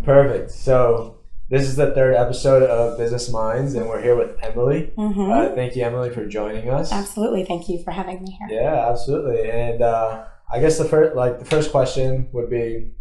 Perfect. So this is the third episode of Biz Mindz, and we're here with Emely. Thank you, Emely, for joining us. Absolutely. Thank you for having me here. Yeah, absolutely. And I guess the first question would be,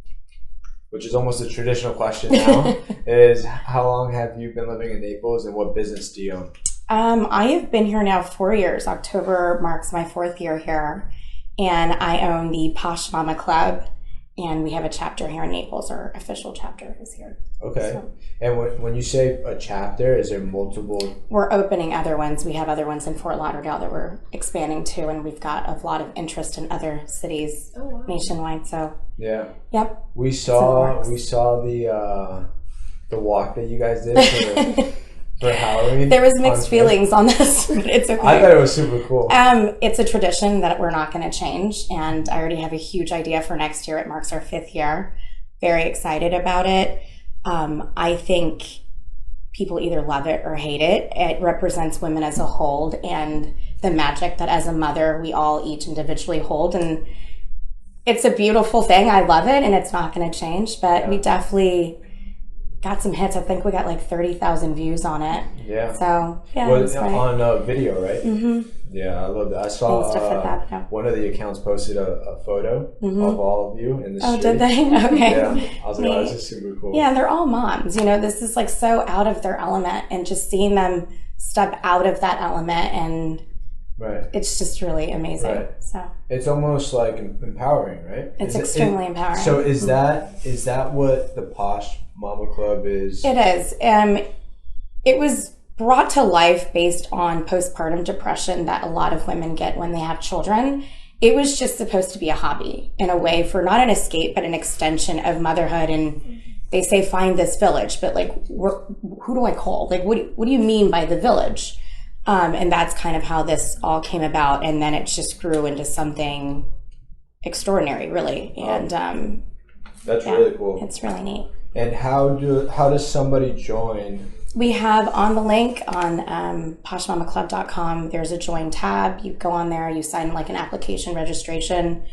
which is almost a traditional question now, is how long have you been living in Naples, and what business do you own? I have been here now 4 years. October marks my 4th year here, and I own the Posh Mama Club, and we have a chapter here in Naples. Our official chapter is here. Okay. So, and when you say a chapter, is there multiple? we're opening other ones. We have other ones in Fort Lauderdale that we're expanding to, and we've got a lot of interest in other cities nationwide. So Yeah. yep. We saw the walk that you guys did for Halloween. There was mixed feelings on this, but it's okay. I thought it was super cool. It's a tradition that we're not going to change, and I already have a huge idea for next year. It marks our 5th year. Very excited about it. I think people either love it or hate it. It represents women as a whole and the magic that as a mother we all each individually hold, and it's a beautiful thing. I love it, and it's not going to change, but we definitely got some hits. I think we got like 30,000 views on it. Yeah. So yeah, well, it's on video, right? Mm-hmm. Yeah, I love that. I saw one of the accounts posted a photo of all of you in the street. Oh, did they? Okay. Yeah, I was like, oh, this is super cool. Yeah, and they're all moms. You know, this is like so out of their element, and just seeing them step out of that element, and it's just really amazing. Right. So it's almost like empowering, right? It's extremely empowering. So is that what the Posh Mama Club is? It is. It was brought to life based on postpartum depression that a lot of women get when they have children. It was just supposed to be a hobby in a way, for not an escape, but an extension of motherhood. And they say, find this village, but like, who do I call? Like, what do you mean by the village? And that's kind of how this all came about. And then it just grew into something extraordinary, really. And that's really cool. It's really neat. And how does somebody join? We have on the link on poshmamaclub.com, there's a join tab. You go on there, you sign like an application registration,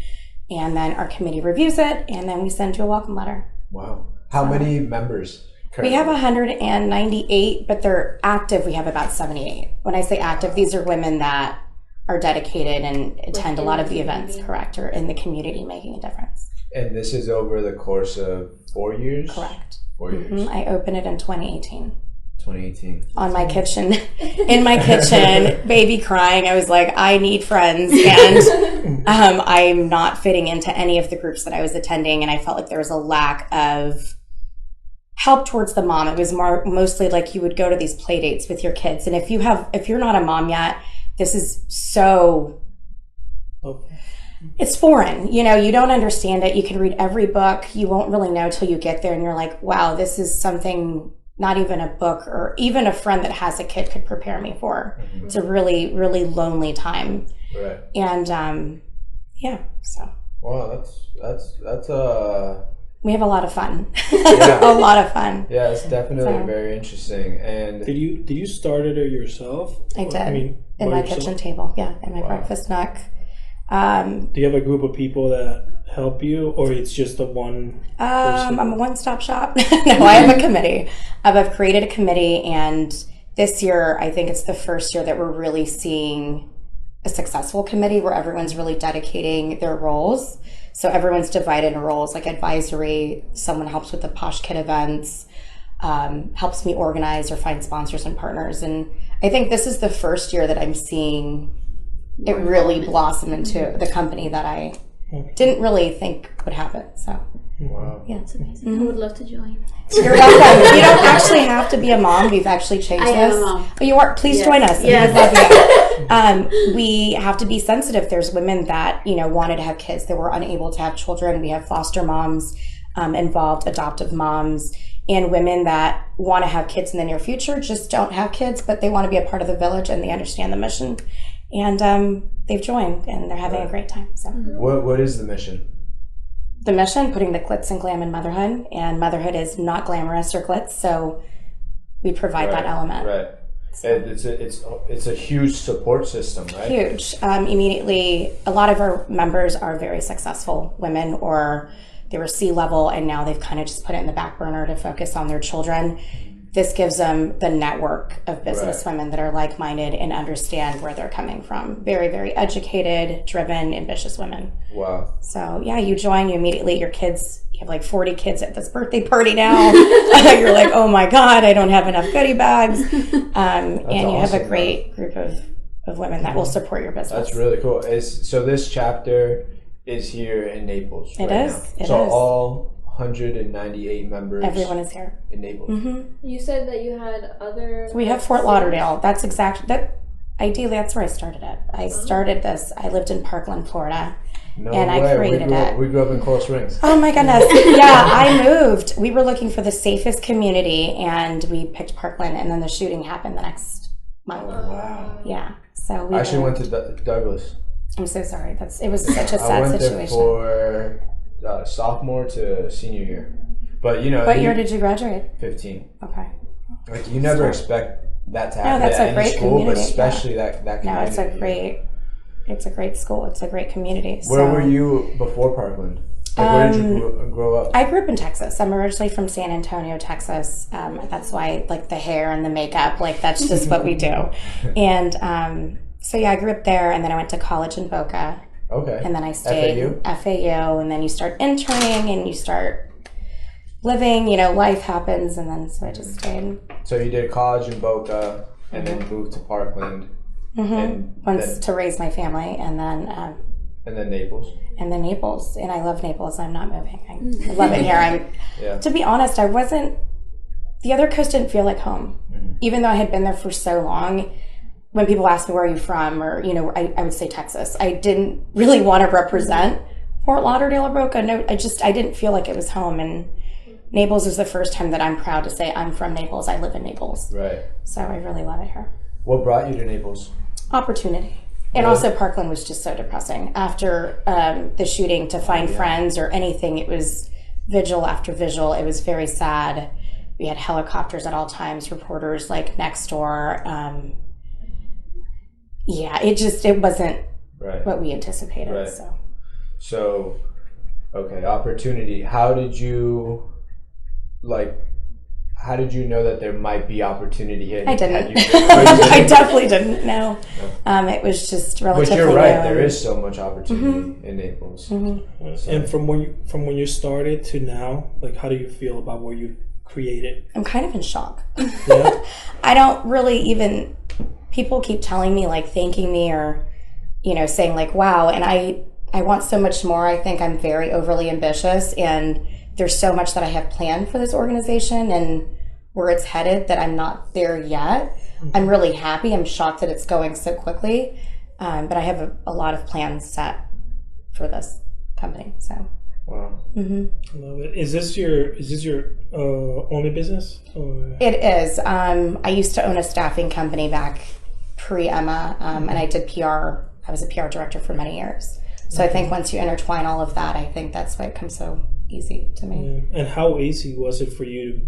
and then our committee reviews it, and then we send you a welcome letter. Wow. How many members currently? We have 198, but they're active. We have about 78. When I say active, these are women that are dedicated and attend a lot of the events, correct, or in the community making a difference. And this is over the course of 4 years? Correct. 4 years. I opened it in 2018. 2018. On my kitchen, in my kitchen, baby crying. I was like, I need friends, and I'm not fitting into any of the groups that I was attending, and I felt like there was a lack of help towards the mom. It was mostly like you would go to these play dates with your kids, and if you're not a mom yet, this is so. Okay. It's foreign, you know, you don't understand it. You can read every book. You won't really know till you get there, and you're like, wow, this is something not even a book or even a friend that has a kid could prepare me for. Mm-hmm. It's a really, really lonely time. Right. And so. Wow, that's we have a lot of fun. A lot of fun. Yeah, it's definitely very interesting. And did you start it yourself? I did. In my kitchen table, in my breakfast nook. Do you have a group of people that help you, or it's just a one person? I'm a one-stop shop. No, I have a committee. I've created a committee, and this year I think it's the first year that we're really seeing a successful committee where everyone's really dedicating their roles. So everyone's divided in roles, like advisory, someone helps with the Posh Kid events, helps me organize or find sponsors and partners. And I think this is the first year that I'm seeing it really blossom into the company that I didn't really think would happen. So, wow. Yeah, it's amazing. I would love to join. You're welcome. You don't actually have to be a mom. We've actually changed this. I am a mom. Oh, you are. Please join us. Yes. We have to be sensitive. There's women that, wanted to have kids that were unable to have children. We have foster moms involved, adoptive moms, and women that want to have kids in the near future, just don't have kids, but they want to be a part of the village and they understand the mission. And they've joined, and they're having a great time. So, what is the mission? The mission, putting the glitz and glam in motherhood, and motherhood is not glamorous or glitz, so we provide that element. Right. So. It's a huge support system, right? Huge. Immediately, a lot of our members are very successful women or they were C-level, and now they've kind of just put it in the back burner to focus on their children. This gives them the network of business women that are like-minded and understand where they're coming from. Very, very educated, driven, ambitious women. Wow. So yeah, you join, you immediately, your kids, you have like 40 kids at this birthday party now. You're like, oh my God, I don't have enough goodie bags. And you have a great group of women that will support your business. That's really cool. So this chapter is here in Naples It right is. now. It so is. all 198 members. Everyone is here. In Naples. Mm-hmm. You said that you had other. We have Fort Lauderdale. That's exactly that. Ideally, that's where I started it. I started this. I lived in Parkland, Florida, and I created it. We grew up in Coral Springs. Oh my goodness! Yeah, I moved. We were looking for the safest community, and we picked Parkland. And then the shooting happened the next month. Oh, wow. Yeah. So we I actually went to Douglas. I'm so sorry. It was such a sad I went situation. there for sophomore to senior year, but you know. What year did you graduate? 15. Okay. Like you never expect that to happen that's at a any great school, community, but especially that community. No, it's a great school. It's a great community. Where were you before Parkland? Like, where did you grow up? I grew up in Texas. I'm originally from San Antonio, Texas. That's why, like, the hair and the makeup, like, that's just what we do. And so, yeah, I grew up there, and then I went to college in Boca. Okay. And then I stayed FAU, and then you start interning, and you start living, life happens, and then so I just stayed. So you did college in Boca, and then moved to Parkland. Once to raise my family, and then Naples. And then Naples, and I love Naples. I'm not moving. I love it here. To be honest, the other coast didn't feel like home. Even though I had been there for so long, when people ask me where are you from, or, I would say Texas. I didn't really want to represent Fort Lauderdale or Boca. No, I didn't feel like it was home. And Naples is the first time that I'm proud to say I'm from Naples. I live in Naples. Right. So I really love it here. What brought you to Naples? Opportunity. And also Parkland was just so depressing. After the shooting, to find friends or anything, it was vigil after vigil. It was very sad. We had helicopters at all times, reporters like next door. It wasn't what we anticipated. Right. So, okay, opportunity. How did you know that there might be opportunity here? I didn't. I definitely didn't know. It was just relatively But you're right. new. There is so much opportunity in Naples. So. And from when you started to now, like, how do you feel about what you created? I'm kind of in shock. Yeah. I don't really even. People keep telling me, like, thanking me or, saying like, wow. And I want so much more. I think I'm very overly ambitious, and there's so much that I have planned for this organization and where it's headed that I'm not there yet. I'm really happy. I'm shocked that it's going so quickly. But I have a lot of plans set for this company. So. Wow. Love it. Is this your only business? Or? It is. I used to own a staffing company back pre-Emma, and I did PR. I was a PR director for many years. So I think once you intertwine all of that, I think that's why it comes so easy to me. Yeah. And how easy was it for you to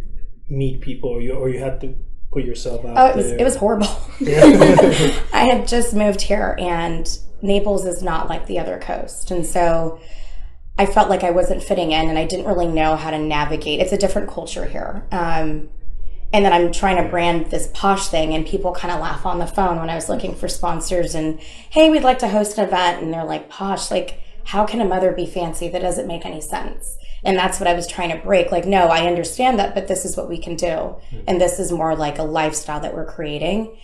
meet people, or you had to put yourself out there? It was horrible. Yeah. I had just moved here, and Naples is not like the other coast, and so I felt like I wasn't fitting in, and I didn't really know how to navigate. It's a different culture here. And then I'm trying to brand this Posh thing, and people kind of laugh on the phone when I was looking for sponsors and, hey, we'd like to host an event. And they're like, Posh, like, how can a mother be fancy? That doesn't make any sense. And that's what I was trying to break. Like, no, I understand that, but this is what we can do. And this is more like a lifestyle that we're creating.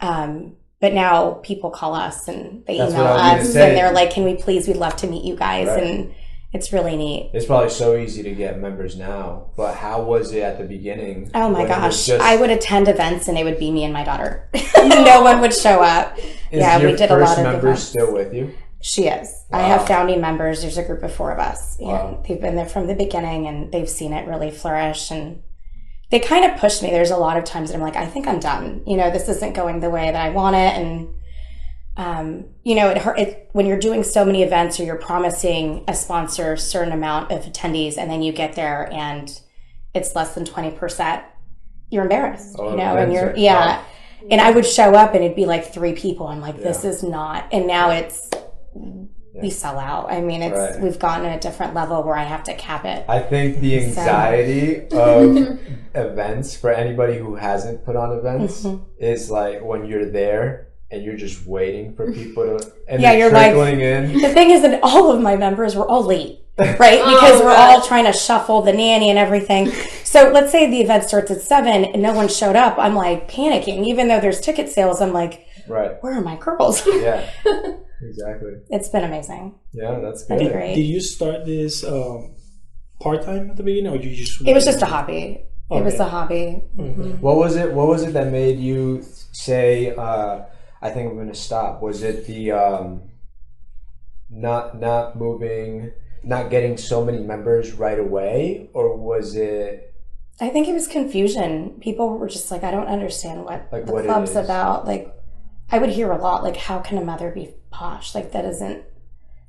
But now people call us and they email us and they're like, can we please, we'd love to meet you guys. Right. And it's really neat. It's probably so easy to get members now, but how was it at the beginning? Oh my gosh. I would attend events and it would be me and my daughter. No one would show up. We did a lot of member events. Still with you? She is. Wow. I have founding members. There's a group of 4 of us. And they've been there from the beginning, and they've seen it really flourish. And they kind of pushed me. There's a lot of times that I'm like, I think I'm done. This isn't going the way that I want it. And when you're doing so many events, or you're promising a sponsor a certain amount of attendees, and then you get there and it's less than 20%, you're embarrassed, and you're, wow. And I would show up and it'd be like 3 people. I'm like, this is not, and now it's we sell out. I mean, we've gotten to a different level where I have to cap it. I think the anxiety of events for anybody who hasn't put on events is like when you're there and you're just waiting for people to, and you're trickling like, in. The thing is that all of my members were all late, right? Because we're all trying to shuffle the nanny and everything. So let's say the event starts at 7 and no one showed up. I'm like panicking, even though there's ticket sales. I'm like, where are my girls? Yeah, exactly. It's been amazing. Yeah, that's good. Great. Did you start this part-time at the beginning, or you just? It was just a hobby. Okay. It was a hobby. Mm-hmm. What was it that made you say, I think I'm going to stop? Was it the not moving, not getting so many members right away, or was it? I think it was confusion. People were just like, I don't understand what the what club's about. Like, I would hear a lot, like, how can a mother be posh? Like, that isn't,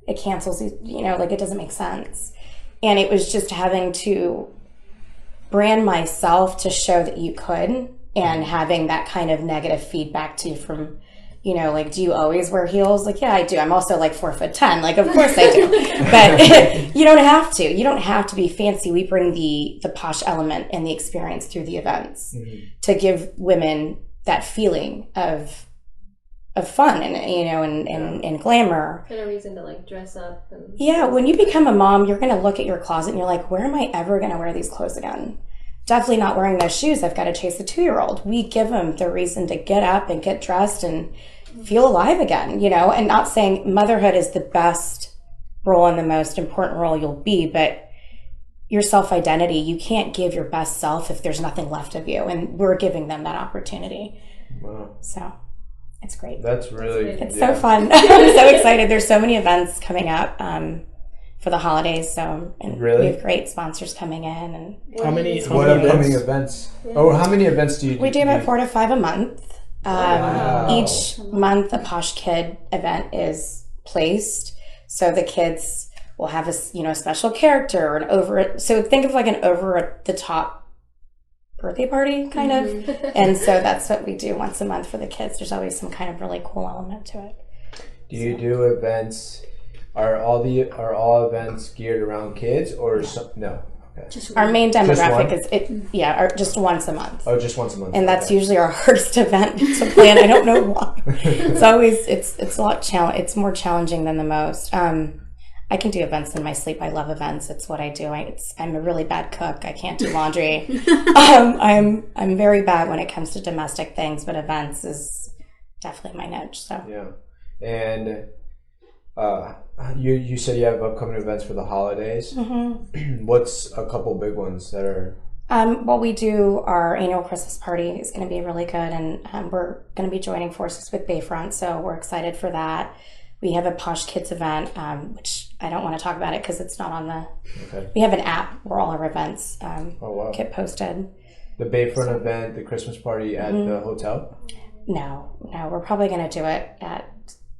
it cancels, like, it doesn't make sense. And it was just having to brand myself to show that you could, and having that kind of negative feedback too from, like, do you always wear heels? Like, yeah, I do. I'm also like 4'10". Like, of course I do. But you don't have to. You don't have to be fancy. We bring the posh element and the experience through the events to give women that feeling of fun and and glamour. And a reason to like dress up. And when you become a mom, you're going to look at your closet and you're like, where am I ever going to wear these clothes again? Definitely not wearing those shoes. I've got to chase a 2-year-old. We give them the reason to get up and get dressed and feel alive again, and not saying motherhood is the best role and the most important role you'll be, but your self-identity, you can't give your best self if there's nothing left of you. And we're giving them that opportunity. Wow. So it's great. That's really, it's so fun. I'm so excited. There's so many events coming up for the holidays. So we have great sponsors coming in. And how many upcoming events? Yeah. Oh, how many events do you do? We do about 4 to 5 a month. Each month a Posh Kid event is placed. So the kids will have a special character, or so think of like an over the top birthday party kind of. And so that's what we do once a month for the kids. There's always some kind of really cool element to it. Do you do events? Are all events geared around kids, or no? Okay. Our main demographic is just once a month. Oh, just once a month. And that's usually our hardest event to plan. I don't know why. It's a lot it's more challenging than the most. I can do events in my sleep. I love events. It's what I do. I'm a really bad cook. I can't do laundry. I'm very bad when it comes to domestic things, but events is definitely my niche. So yeah, and you said you have upcoming events for the holidays. What's a couple big ones that are? We do our annual Christmas party is going to be really good, and we're going to be joining forces with Bayfront, so we're excited for that. We have a Posh Kids event, which I don't want to talk about it because it's not on the. Okay. We have an app where all our events get posted. The Bayfront event, the Christmas party at the hotel. No, we're probably going to do it at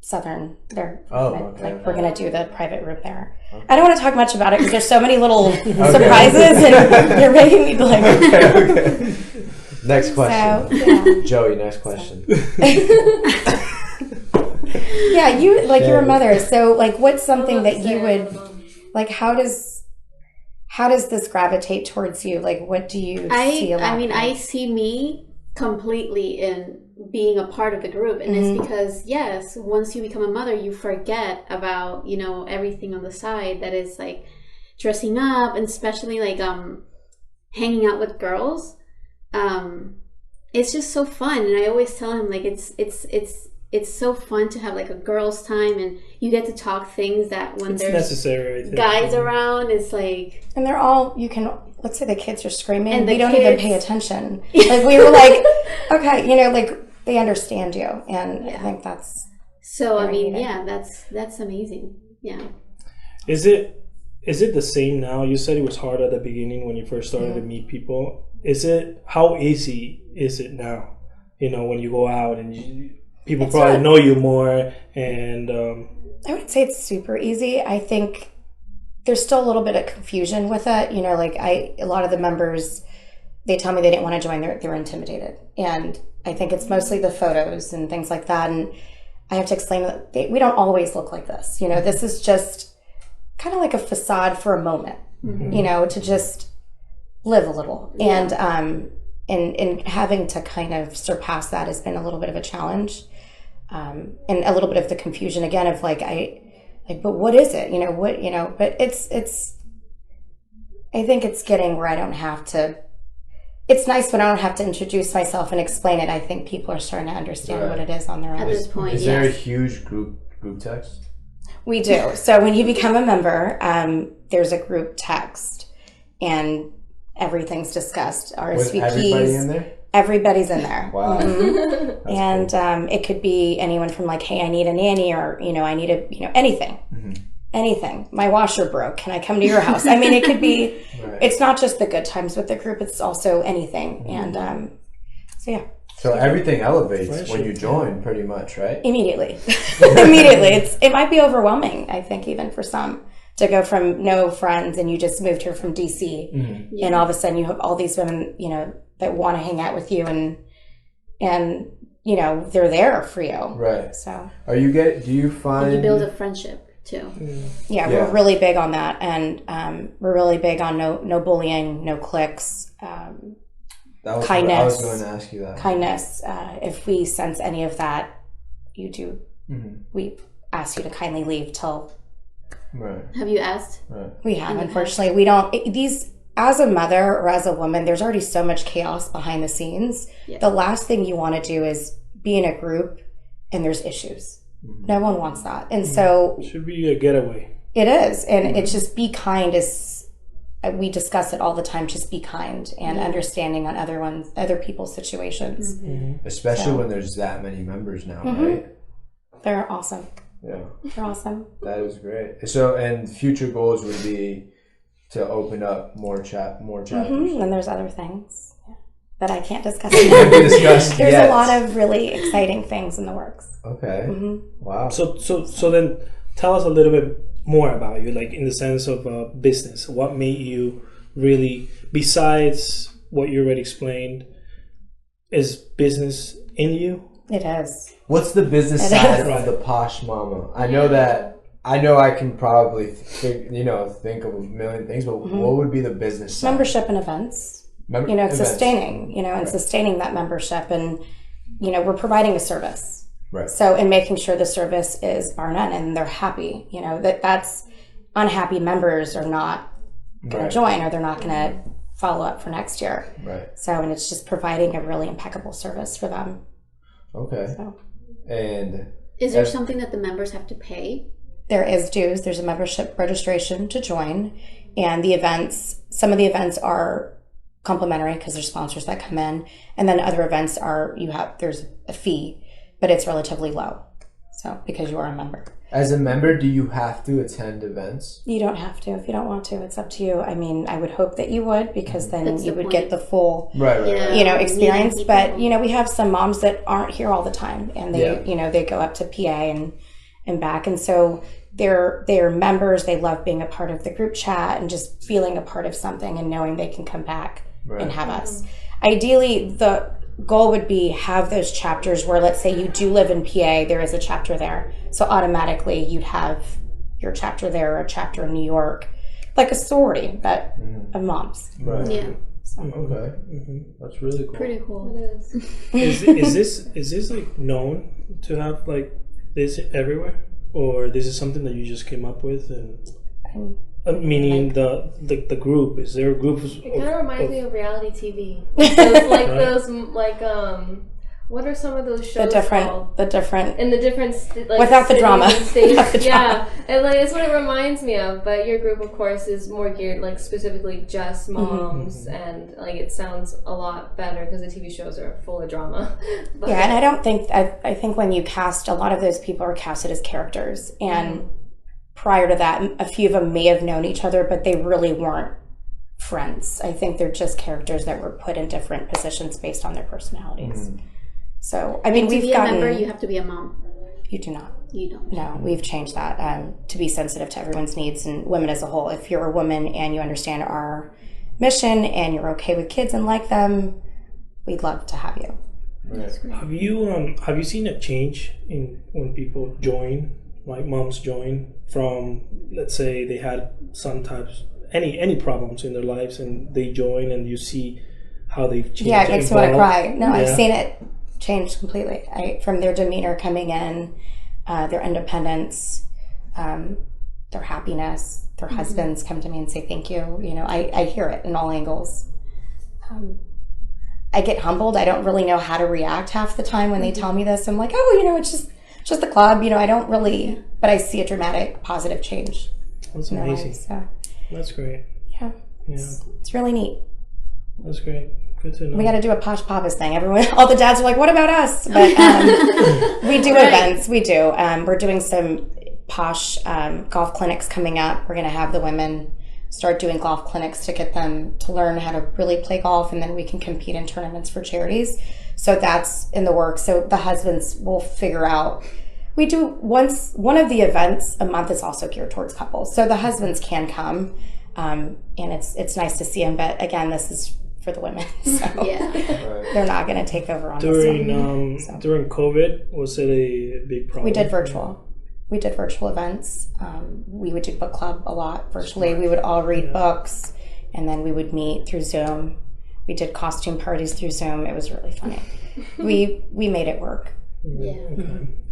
Southern. We're going to do the private room there. Okay. I don't want to talk much about it because there's so many little surprises, and you're making me like. Okay. Next question, Joey. Next question. Yeah, you're a mother. So what's something that you would like? How does this gravitate towards you? Like, what do you see? I see me completely in being a part of the group, and it's because once you become a mother, you forget about everything on the side that is like dressing up, and especially like hanging out with girls. It's just so fun, and I always tell him like it's so fun to have like a girls' time, and you get to talk things that when there's necessary, guys around, it's like. And they're all, let's say the kids are screaming, and we don't even pay attention. Like we were like, okay, like they understand you, and I think that's. So that's amazing. Yeah. Is it the same now? You said it was hard at the beginning when you first started to meet people. How easy is it now? When you go out and people probably know you more, and I would say it's super easy. I think there's still a little bit of confusion with it. A lot of the members, they tell me they didn't want to join. They're intimidated, and I think it's mostly the photos and things like that. And I have to explain that we don't always look like this. You know, this is just kind of like a facade for a moment, you know, to just live a little. Yeah. And having to kind of surpass that has been a little bit of a challenge. And a little bit of the confusion again of like, but what is it? You know, but it's, I think it's getting where I don't have to, it's nice when I don't have to introduce myself and explain it. I think people are starting to understand what it is on their own. At this point, is there a huge group text? We do. So when you become a member, there's a group text and everything's discussed. RSVPs. Was everybody in there? Everybody's in there. Wow. Mm-hmm. And cool. It could be anyone from like, hey, I need a nanny, or, you know, I need a, you know, anything. Anything. My washer broke. Can I come to your house? I mean, it could be, it's not just the good times with the group, it's also anything. And so, yeah. So everything elevates when you join, pretty much, right? Immediately. Immediately. It might be overwhelming, I think, even for some, to go from no friends and you just moved here from DC, and all of a sudden you have all these women, you know, that want to hang out with you, and you know, they're there for you. Right. So do you find... And you build a friendship too. Yeah, we're really big on that, and we're really big on no bullying, no cliques, kindness. I was going to ask you that. Kindness. If we sense any of that, we ask you to kindly leave till. Right. Have you asked? Right. We have. Unfortunately, we don't. As a mother or as a woman, there's already so much chaos behind the scenes. Yeah. The last thing you want to do is be in a group and there's issues. No one wants that. And so... It should be a getaway. It is. And it's just be kind is... We discuss it all the time. Just be kind and understanding on other people's situations. Especially when there's that many members now, right? They're awesome. Yeah. They're awesome. That is great. So, and future goals would be to open up more chapters. And there's other things that I can't discuss. There's a lot of really exciting things in the works. Okay. Wow. So then tell us a little bit more about you, like in the sense of business. What made you really, besides what you already explained, is business in you? It is. What's the business side of the Posh Mama? I know I can probably think of a million things, but what would be the business side? Membership and events. Sustaining that membership, and we're providing a service. Right. So, and making sure the service is bar none and they're happy. That's unhappy members are not going to join, or they're not going to follow up for next year. Right. So, and it's just providing a really impeccable service for them. Okay. So. And is there something that the members have to pay? There is dues. There's a membership registration to join, and some of the events are complimentary because there's sponsors that come in, and then other events there's a fee, but it's relatively low. So because you are a member. As a member, do you have to attend events? You don't have to if you don't want to. It's up to you. I mean, I would hope that you would, because then you would get the full experience. But we have some moms that aren't here all the time, and they go up to PA and back, and so they're members. They love being a part of the group chat and just feeling a part of something and knowing they can come back and have us. Ideally, the goal would be have those chapters where, let's say you do live in PA, there is a chapter there, so automatically you'd have your chapter there, or a chapter in New York, like a sorority of moms. Right. Yeah. So. Okay. That's really cool. Pretty cool. Is this like known to have like this everywhere, or this is something that you just came up with? And meaning the group, is there a group? It kind of reminds me of reality TV. What are some of those shows called? The different without the drama. Yeah, and it's what it reminds me of. But your group, of course, is more geared specifically just moms, and it sounds a lot better because the TV shows are full of drama. Yeah, and I think when you cast, a lot of those people are casted as characters, and prior to that, a few of them may have known each other, but they really weren't friends. I think they're just characters that were put in different positions based on their personalities. So, I mean, to be a member, you have to be a mom. You do not. You don't. No, we've changed that to be sensitive to everyone's needs and women as a whole. If you're a woman and you understand our mission and you're okay with kids and like them, we'd love to have you. Right. Have you seen a change in when people join, like moms join from, let's say they had some types any problems in their lives and they join and you see how they've changed? Yeah, it makes me want to evolved? cry. No, Yeah. I've seen it change completely. From their demeanor coming in, their independence, their happiness. Their husbands come to me and say thank you. You know, I hear it in all angles. I get humbled. I don't really know how to react half the time when they tell me this. I'm like, oh, you know, it's just the club. You know, I don't really, but I see a dramatic positive change. That's in their amazing. lives, so That's great. yeah, it's really neat. That's great. Good to know. We got to do a Posh Papas thing. Everyone, all the dads are like, what about us? But we do events. We do. We're doing some Posh golf clinics coming up. We're going to have the women start doing golf clinics to get them to learn how to really play golf, and then we can compete in tournaments for charities. So that's in the works. So the husbands will figure out. We do one of the events a month is also geared towards couples. So the husbands can come, and it's nice to see them. But again, this is for the women, so they're not going to take over on during this one. During COVID, was it a big problem? We did virtual. We did virtual events. We would do book club a lot virtually. We would all read books, and then we would meet through Zoom. We did costume parties through Zoom. It was really funny. We made it work. Yeah.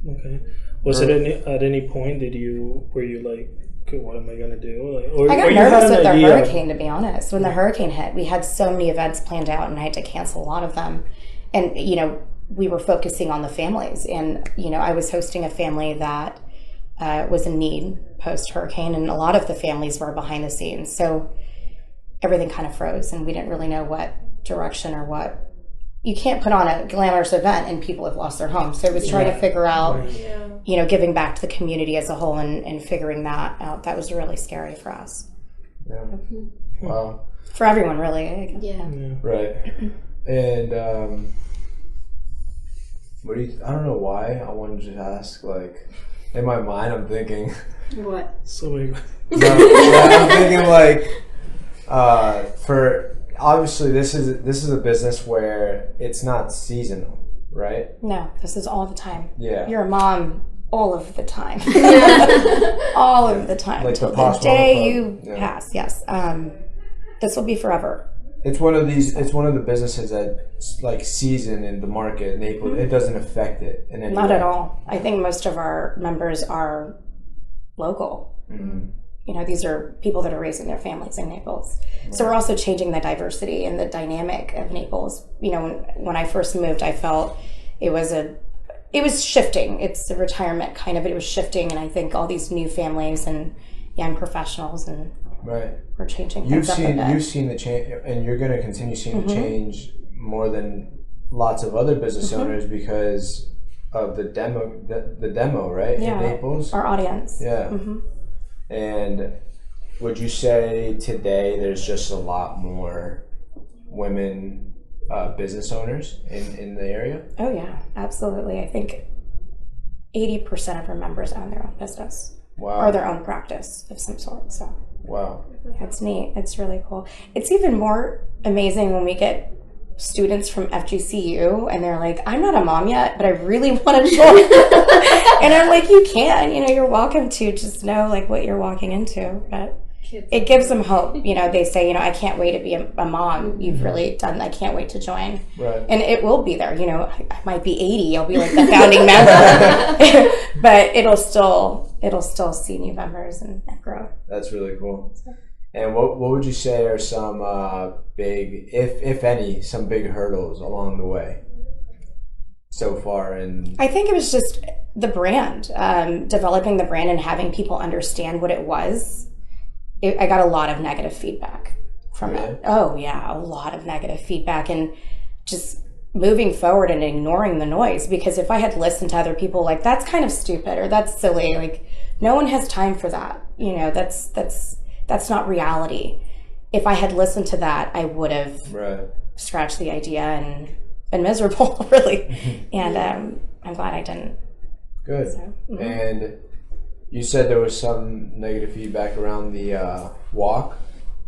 Okay. Was it at any point were you like, okay, what am I gonna do? Like, or I got you had nervous an with the idea? hurricane, to be honest. When the hurricane hit, we had so many events planned out, and I had to cancel a lot of them. And you know, we were focusing on the families, and you know, I was hosting a family that was in need post-hurricane, and a lot of the families were behind the scenes. So everything kind of froze, and we didn't really know what direction or what. You can't put on a glamorous event and people have lost their homes. So it was trying to figure out, you know, giving back to the community as a whole and figuring that out. That was really scary for us. Yeah. Wow. For everyone, really. Yeah. Right. And what do you? I don't know why I wanted to ask. Like, in my mind, I'm thinking. What? So many. I'm thinking like, for obviously this is a business where it's not seasonal, right? No, this is all the time. Yeah. You're a mom all of the time. All of the time. Like the Till Posh the day Mama Club. you pass. Yes. This will be forever. It's one of the businesses that's like season in the market in Naples. It doesn't affect it in any Not way. at all. I think most of our members are local. Mm-hmm. You know, these are people that are raising their families in Naples. So we're also changing the diversity and the dynamic of Naples. You know, when I first moved, I felt it was shifting. It's a retirement kind of, but it was shifting. And I think all these new families and young professionals and we're changing things up a bit. You've seen the change, and you're going to continue seeing the change more than lots of other business owners because of the demo, right? Yeah, in Naples. our audience. Yeah. And would you say today there's just a lot more women business owners in the area? Oh yeah, absolutely. I think 80% of our members own their own business or their own practice of some sort. So wow, that's neat. It's really cool. It's even more amazing when we get students from FGCU and they're like, I'm not a mom yet, but I really want to join. And I'm like, you can, you know, you're welcome to, just know like what you're walking into. But it gives them hope. You know, they say, you know, I can't wait to be a mom. You've really done, I can't wait to join. right? And it will be there. You know, I might be 80. I'll be like the founding member, but it'll still see new members and grow. That's really cool. And what would you say are some big, if any, some big hurdles along the way so far? And I think it was just the brand, developing the brand and having people understand what it was. I got a lot of negative feedback from it. Oh yeah, a lot of negative feedback, and just moving forward and ignoring the noise. Because if I had listened to other people, like that's kind of stupid or that's silly, like no one has time for that. You know, that's not reality. If I had listened to that, I would have scratched the idea and been miserable, really. And I'm glad I didn't. Good. So, And you said there was some negative feedback around the walk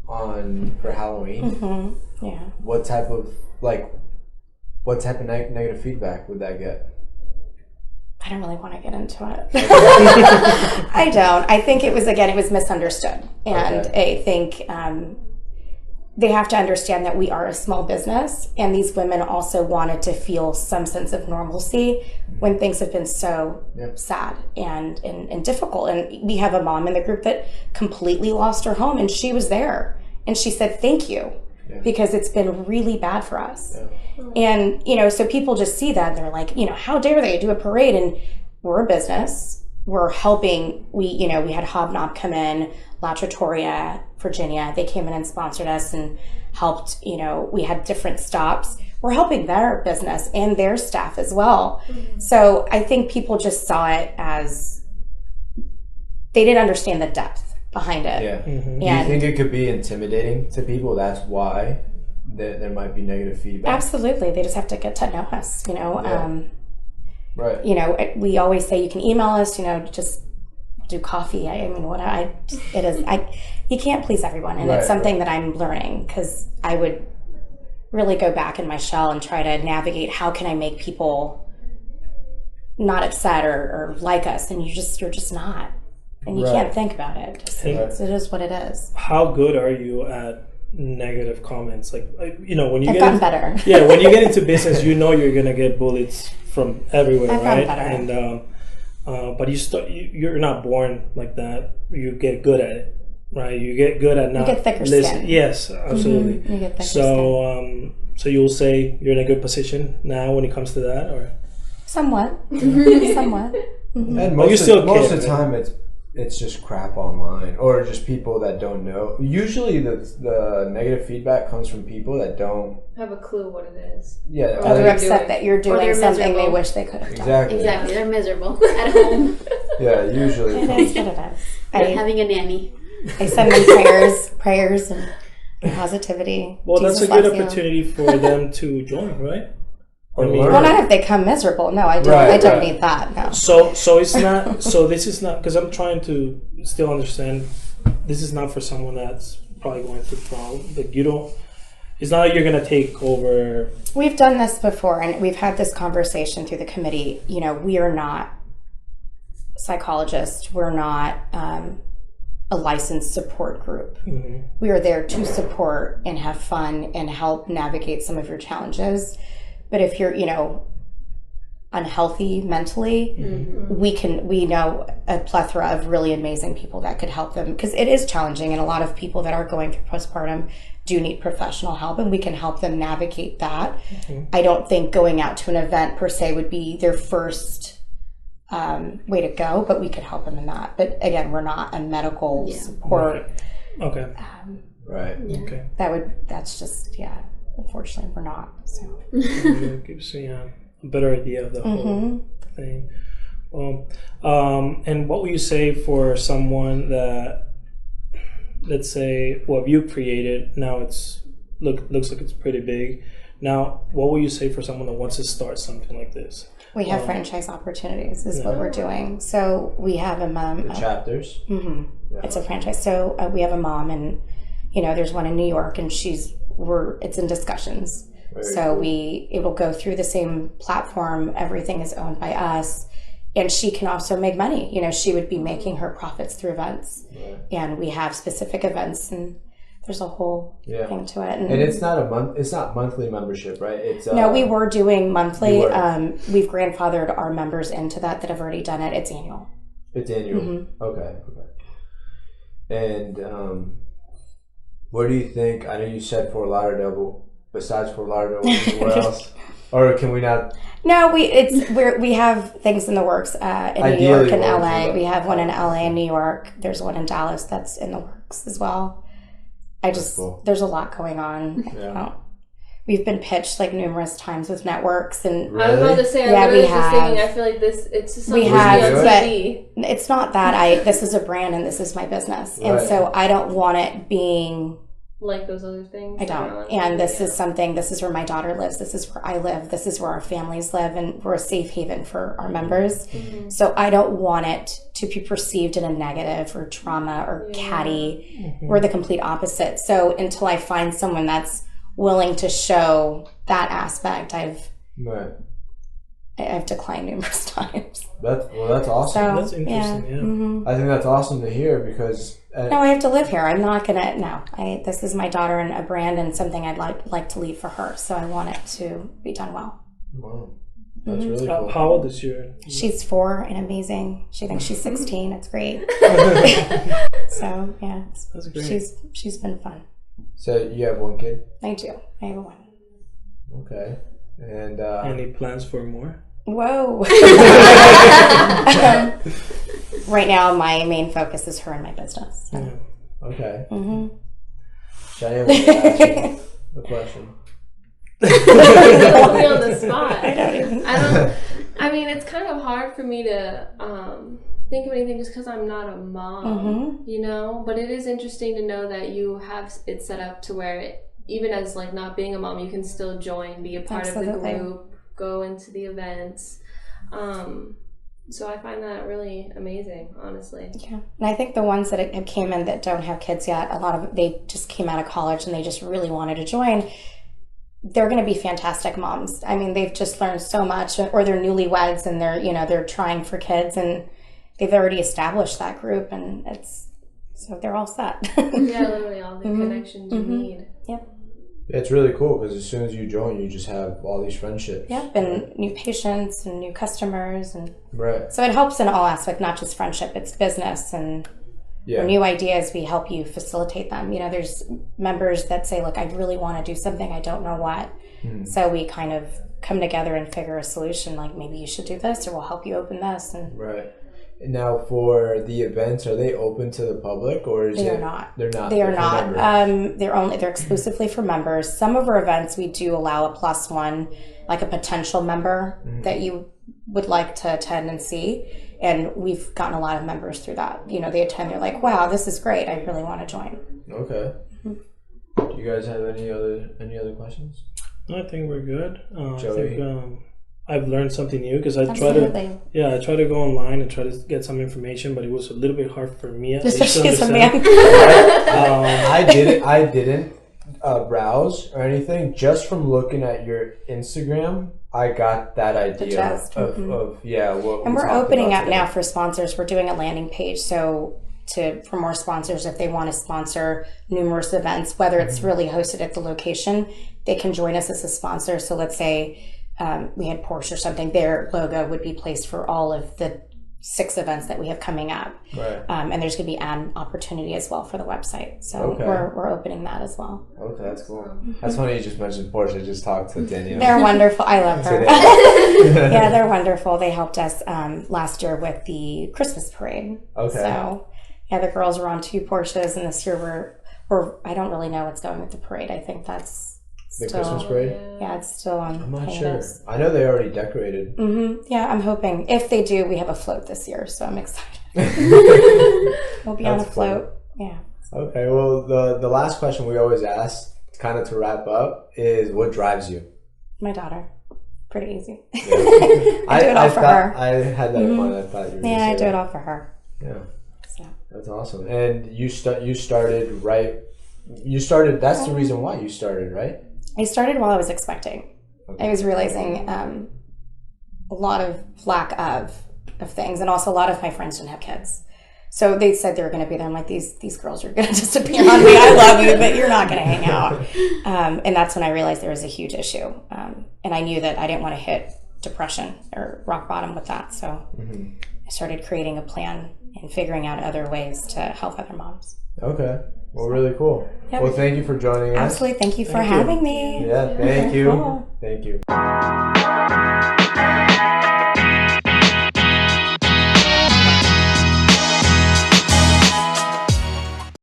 for Halloween. Yeah. What type of what type of negative feedback would that get? I don't really want to get into it. I don't. I think it was misunderstood. And I think they have to understand that we are a small business, and these women also wanted to feel some sense of normalcy when things have been so sad and difficult. And we have a mom in the group that completely lost her home, and she was there. And she said, thank you, because it's been really bad for us. And, so people just see that and they're like, how dare they do a parade? And we're a business. We're helping. We had Hobnob come in, La Trattoria, Virginia. They came in and sponsored us and helped. We had different stops. We're helping their business and their staff as well. So I think people just saw it as they didn't understand the depth behind it. Yeah. Do you think it could be intimidating to people? That's why there might be negative feedback. Absolutely. They just have to get to know us. Right. We always say you can email us. Just do coffee. You can't please everyone, and it's something that I'm learning, because I would really go back in my shell and try to navigate how can I make people not upset or like us, and you're just not, and you can't think about it. It is what it is. How good are you at negative comments? Like, when you I've gotten better. Yeah, when you get into business, you're gonna get bullets from everywhere, I've right? gotten better. And but you're not born like that. You get good at it, right? You get good at not. You get thicker skin. Yes, absolutely. You get thicker skin. So you'll say you're in a good position now when it comes to that, or somewhat. And most of the time, it's just crap online, or just people that don't know. Usually the negative feedback comes from people that don't have a clue what it is. Yeah. Or they're upset that you're doing something they wish they could have done. Exactly. They're miserable at home. Yeah, usually. It is what it is. They're having a nanny. I send them prayers and positivity. Well, Jesus that's a good loves you. opportunity for them to join, right? Well, not if they come miserable. No, I don't. I don't need that. No. So it's not. So this is not, because I'm trying to still understand. This is not for someone that's probably going through problems. Like, you don't. It's not like you're gonna take over. We've done this before, and we've had this conversation through the committee. We are not psychologists. We're not a licensed support group. We are there to support and have fun and help navigate some of your challenges. But if you're, unhealthy mentally, we know a plethora of really amazing people that could help them, because it is challenging, and a lot of people that are going through postpartum do need professional help, and we can help them navigate that. I don't think going out to an event per se would be their first way to go, but we could help them in that. But again, we're not a medical support. Right. Okay. Right. Yeah. Okay. That's just unfortunately, we're not. So It gives me a better idea of the whole thing. And what would you say for someone that, let's say, what you created now, looks like it's pretty big. Now, what would you say for someone that wants to start something like this? we have franchise opportunities is what we're doing. So we have a mom. The chapters. It's a franchise. So we have a mom, and there's one in New York, and it's in discussions. Very so cool. it will go through the same platform. Everything is owned by us, and she can also make money. She would be making her profits through events, and we have specific events, and there's a whole thing to it. And it's not it's not monthly membership, right? It's no, we were doing monthly. We've grandfathered our members into that have already done it. It's annual. It's annual. Okay. And where do you think? I know you said Fort Lauderdale, but besides Fort Lauderdale, where else? Or can we not? No, we have things in the works in New York and LA. We have one in LA and New York. There's one in Dallas that's in the works as well. There's a lot going on. Yeah. We've been pitched numerous times with networks, and I was about to say, I was just thinking, I feel like it's just something we have, on TV. but it's not that. This is a brand, and this is my business, and so I don't want it being like those other things. I don't. And this is something. This is where my daughter lives. This is where I live. This is where our families live, and we're a safe haven for our members. So I don't want it to be perceived in a negative or trauma or catty. We're the complete opposite. So until I find someone that's willing to show that aspect, I've Right. I've declined numerous times. That's awesome. So, That's interesting. Yeah. Mhm. I think that's awesome to hear because No, I have to live here. I'm not gonna. No, this is my daughter and a brand and something I'd like to leave for her. So I want it to be done well. wow, that's really cool. How old is your? She's 4 and amazing. She thinks she's 16. It's great. So yeah, That's great. she's been fun. So you have one kid? I do. I have one. Okay. And Any plans for more? Whoa. Right now, my main focus is her and my business. So. Yeah. okay. Mm-hmm. Cheyenne wants to ask you a question. Put me on the spot. I I mean, it's kind of hard for me to think of anything just because I'm not a mom, you know? But it is interesting to know that you have it set up to where even as like not being a mom, you can still join, be a part of the group, go into the events. So I find that really amazing, honestly. Yeah, and I think the ones that have came in that don't have kids yet, a lot of they just came out of college and they just really wanted to join. They're going to be fantastic moms. I mean, they've just learned so much, or they're newlyweds and they're trying for kids and they've already established that group, and so they're all set. Yeah, literally all the connections you need. Yep. It's really cool because as soon as you join, you just have all these friendships. Yep, and new patients and new customers, and Right. so it helps in all aspects, not just friendship. It's business and Yeah. new ideas. We help you facilitate them. There's members that say, "Look, I really want to do something. I don't know what." So we kind of come together and figure a solution. Like maybe you should do this, or we'll help you open this. And Right. Now, for the events, are they open to the public, or is they it? are not. They're not. They are They're for not. members. They're exclusively for members. Some of our events we do allow a +1, like a potential member that you would like to attend and see. And we've gotten a lot of members through that. They attend. They're like, "Wow, this is great. I really want to join." Okay. Do you guys have any other questions? I think we're good. I Joey? think I've learned something new because I Absolutely. try to go online and try to get some information, but it was a little bit hard for me at least to Especially as a understand. man. I didn't browse or anything. Just from looking at your Instagram, I got that idea gist. of what. And we're opening up now for sponsors. We're doing a landing page, so for more sponsors, if they want to sponsor numerous events, whether it's really hosted at the location, they can join us as a sponsor. So let's say we had Porsche or something, their logo would be placed for all of the 6 events that we have coming up. Right. And there's going to be an opportunity as well for the website. So Okay. we're opening that as well. Okay, that's cool. That's funny you just mentioned Porsche. I just talked to Danielle. They're wonderful. I love her. Today. Yeah, they're wonderful. They helped us last year with the Christmas parade. Okay. So, yeah, the girls were on 2 Porsches, and this year we're I don't really know what's going with the parade. I think that's The still, Christmas parade? yeah, it's still on. I'm not sure. I know they already decorated. Yeah, I'm hoping. If they do, we have a float this year, so I'm excited. We'll be on a That's float. Yeah. Okay, well, the last question we always ask, kind of to wrap up, is what drives you? My daughter. Pretty easy. Yeah. I do it all for her. I had that in mind. I thought you were Yeah, I gonna do say it that. all for her. Yeah, So. that's awesome. And you started right. You started. That's the reason why you started, right? I started while I was expecting. Okay. I was realizing a lot of lack of things, and also a lot of my friends didn't have kids. So they said they were going to be there. I'm like, these girls are going to disappear on me. I love you, but you're not going to hang out. And that's when I realized there was a huge issue. And I knew that I didn't want to hit depression or rock bottom with that. So I started creating a plan and figuring out other ways to help other moms. Okay. Well, really cool. Yep. Well, thank you for joining us. Absolutely. Thank you for having me. Yeah, thank you. Cool. Thank you.